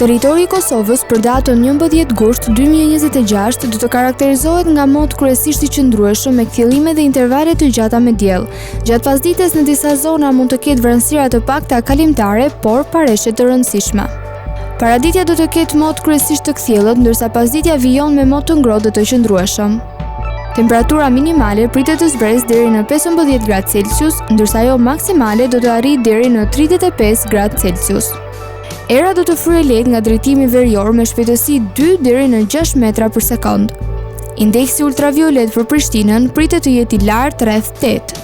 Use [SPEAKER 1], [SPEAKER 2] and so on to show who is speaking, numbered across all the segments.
[SPEAKER 1] Territori i Kosovës për datën 11 gusht 2026 do të karakterizohet nga mod kryesisht i qëndrueshëm me kthjellime dhe intervale të gjata me diell. Gjatë pasdites në disa zona mund të ketë vranësira të pakta kalimtare, por pareshje të rëndësishme. Paraditja do të ketë mod kryesisht të kthjellët, ndërsa pasditja vijon me mod të ngrohtë dhe të qëndrueshëm. Temperatura minimale pritet të zbresë deri në 15 gradë Celsius, ndërsa ajo maksimale do të arrijë deri në 35 gradë Celsius. Era do të fryej lehtë nga drejtimi verior me shpejtësi 2 deri në 6 metra për sekond. Indeksi ultraviolet për Prishtinën pritet të jetë i lartë rreth 8.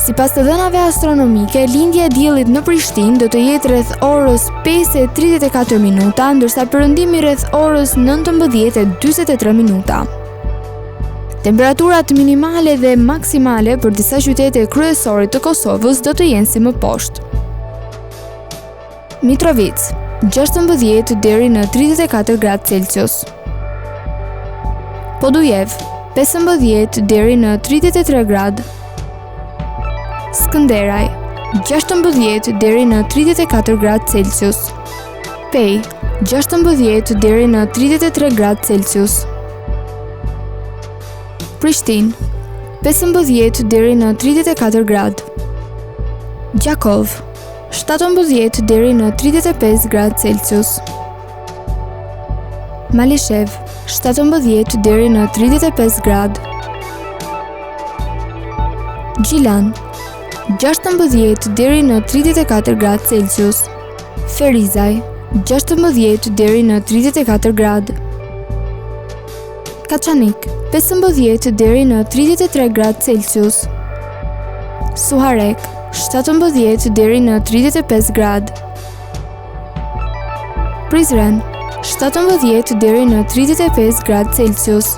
[SPEAKER 1] Sipas të dhënave astronomike, lindja e diellit në Prishtinë do të jetë rreth orës 5:34 minuta, ndërsa perëndimi rreth orës 19:43 minuta. Temperaturat minimale dhe maksimale për disa qytete kryesore të Kosovës do të jenë si më poshtë. Mitrovic, 16 deri në 34 gradë Celsius. Podujev, 15 deri në 33 gradë. Skënderaj, 16 deri në 34 gradë Celsius. Pej, 16 deri në 33 gradë Celsius. Prishtinë, 15 deri në 34 gradë. Gjakov, 17 deri në 35 gradë Celsius. Malishev, 17 deri në 35 gradë. Gjilan, 16 deri në 34 gradë Celsius. Ferizaj, 16 deri në 34 gradë. Kaçanik, 15 deri në 33 gradë Celsius. Suharek, 17 deri në 35 gradë. Prizren, 17 deri në 35 gradë Celsius.